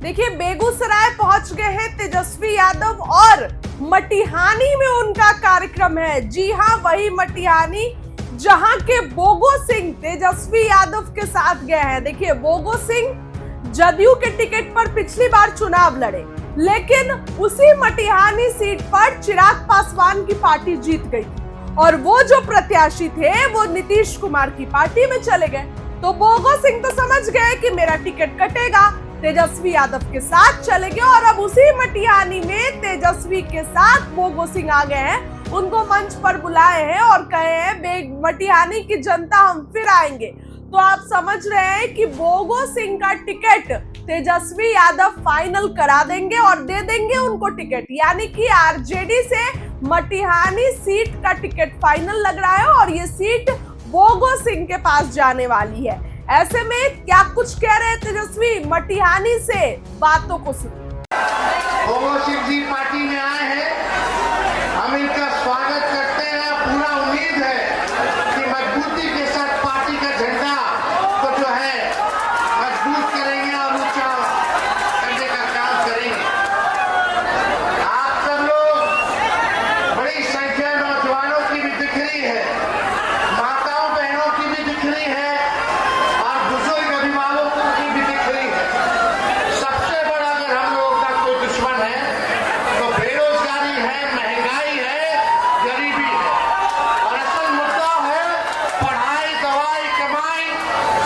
देखिए, बेगूसराय पहुंच गए हैं तेजस्वी यादव और मटिहानी में उनका कार्यक्रम है। जी हां, वही मटिहानी जहां के बोगो सिंह तेजस्वी यादव के साथ गए हैं। देखिए, बोगो सिंह जदयू के टिकट पर पिछली बार चुनाव लड़े, लेकिन उसी मटिहानी सीट पर चिराग पासवान की पार्टी जीत गई और वो जो प्रत्याशी थे वो नीतीश कुमार की पार्टी में चले गए। तो बोगो सिंह तो समझ गए कि मेरा टिकट कटेगा, तेजस्वी यादव के साथ चले गए और अब उसी मटिहानी में तेजस्वी के साथ बोगो सिंह आ गए हैं। उनको मंच पर बुलाए हैं और कहे हैं मटिहानी की जनता हम फिर आएंगे। तो आप समझ रहे हैं कि बोगो सिंह का टिकट तेजस्वी यादव फाइनल करा देंगे और दे देंगे उनको टिकट, यानी कि आरजेडी से मटिहानी सीट का टिकट फाइनल लग रहा है और ये सीट बोगो सिंह के पास जाने वाली है। ऐसे में क्या कुछ कह रहे हैं तेजस्वी मटिहानी से, बातों को सुनिए। बोगो सिंह जी पार्टी में आए हैं, हम इनका स्वागत करते हैं। पूरा उम्मीद है कि मजबूती के साथ पार्टी का झंडा को जो है मजबूत करेंगे और ऊंचा करने का काम करेंगे। आप सब लोग बड़ी संख्या नौजवानों की भी दिख रही है, माताओं बहनों की भी दिख रही है, बुजुर्ग अभिभावकों की भी दिख रही है। सबसे बड़ा अगर हम लोगों का कोई दुश्मन है तो बेरोजगारी है, महंगाई है, गरीबी है और असल मुद्दा है पढ़ाई, दवाई, कमाई,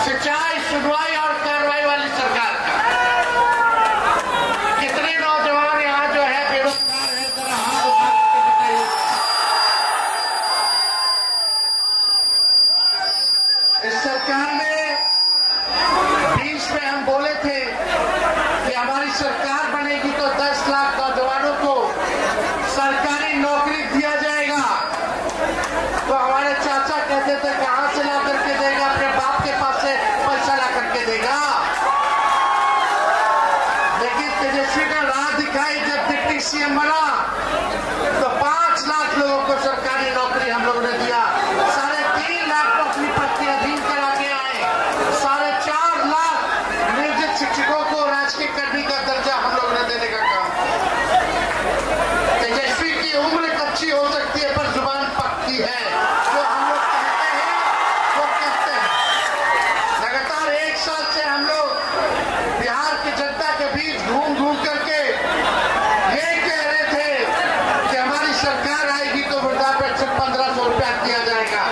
सिंचाई, सुनवाई और कार्रवाई वाली सरकार का। कितने नौजवान यहाँ जो है बेरोजगार है, जरा हाथ उठा के बताइए। इस सरकार ने में हम बोले थे कि हमारी सरकार बनेगी तो 10 लाख नौजवानों को सरकारी नौकरी दिया जाएगा। तो हमारे चाचा कहते थे कहां से ला करके देगा, अपने बाप के पास से पैसा ला करके देगा। लेकिन तेजस्वी का राह दिखाई, जब डिप्टी सीएम बना तो 5 लाख लोगों को सरकारी नौकरी हम लोगों ने दिया। 3.5 लाख को अपनी पत्नी अधीन करा के आए, 4.5 लाख शिक्षकों को राजकीय कर्मी का दर्जा हम लोगों ने देने का काम। तेजस्वी की उम्र कच्ची हो सकती है पर जुबान पक्की है। जो हम लोग कहते हैं वो कहते हैं। लगातार 1 साल से हम लोग बिहार की जनता के बीच घूम घूम करके ये कह रहे थे कि हमारी सरकार आएगी तो वृद्धा पेंशन 1500 रुपया दिया जाएगा,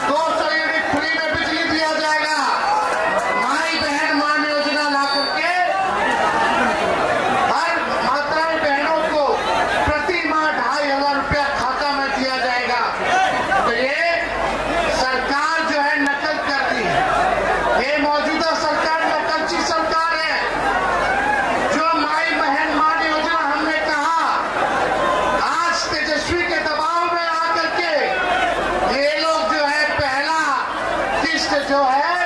200 यूनिट फ्री में बिजली दिया जाएगा, माई बहन मान योजना ला करके हर माताएं बहनों को प्रति माह 2500 रुपया खाता में दिया जाएगा। तो ये सरकार जो है नकल कर रही है। ये मौजूदा सरकार नकलची सरकार है। जो माई बहन मान योजना हमने कहा, आज तेजस्वी के दबाव में आकर के ये लोग जो है पहला किस्त जो है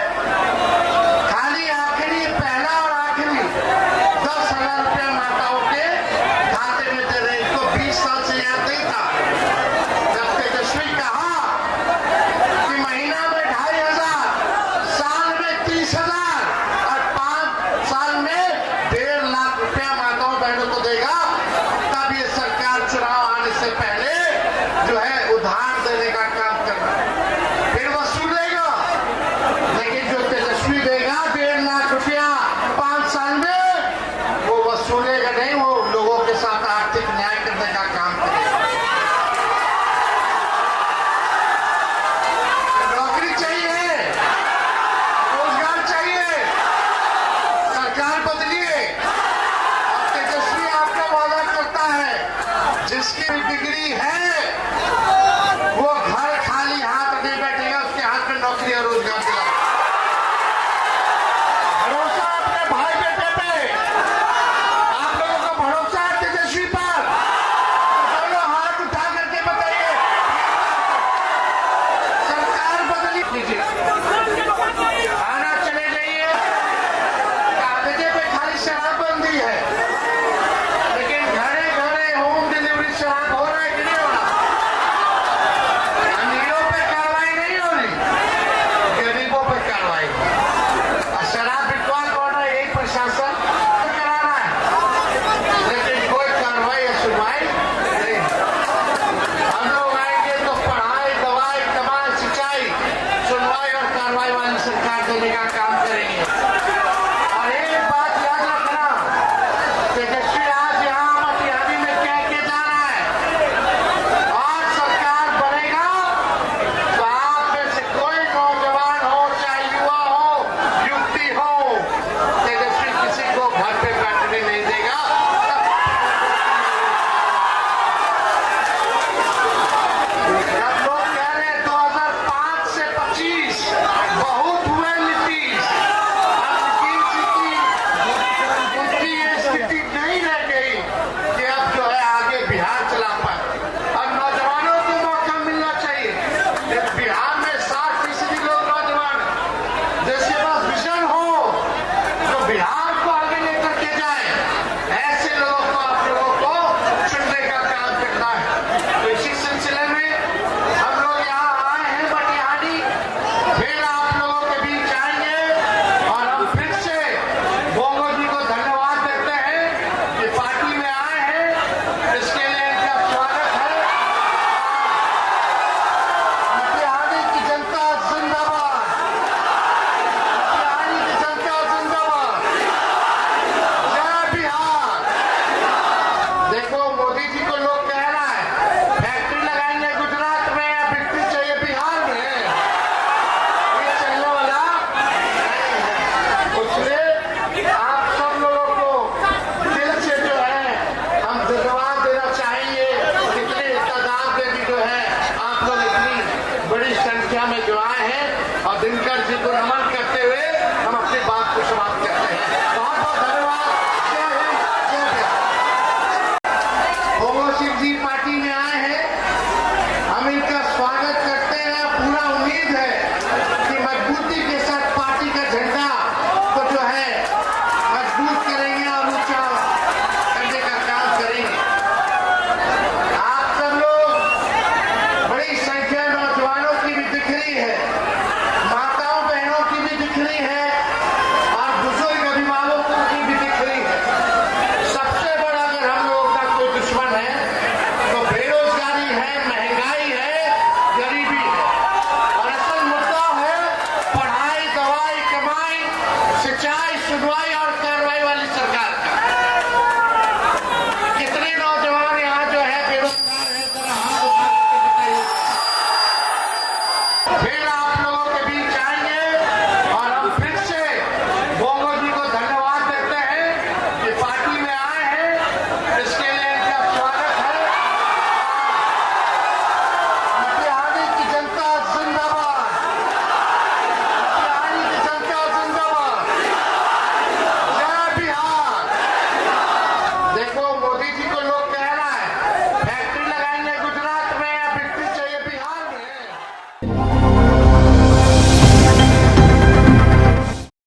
खाली आखिरी पहला और आखिरी 10,000 रुपया माताओं के खाते में दे रहे। इसको 20 साल से याद नहीं था। जब तेजस्वी कहा कि महीना में 2,500, साल में 30,000 और 5 साल में 1.5 लाख रुपया माताओं बहनों को देगा, तब ये सरकार चुनाव आने से पहले जो है उधार देने का काम कर रहा है, फिर वसूलेगा। लेकिन जो तेजस्वी देगा 1.5 लाख रुपया 5 साल में, वो वसूलेगा नहीं, वो लोगों के साथ आर्थिक न्याय करने का काम करेगा। नौकरी चाहिए, रोजगार चाहिए, सरकार बदलिए। और तेजस्वी आपका वादा करता है जिसकी डिग्री है वो घर खाली हाथ नहीं बैठेगा, उसके हाथ में नौकरी और रोजगार दिला। भरोसा अपने भाई बेटे पे, आप लोगों को भरोसा है तेजस्वी पर, तो दोनों हाथ उठा करके बताइए सरकार बदली लीजिए। खाना चले जाइए, कागजे पे स्थिति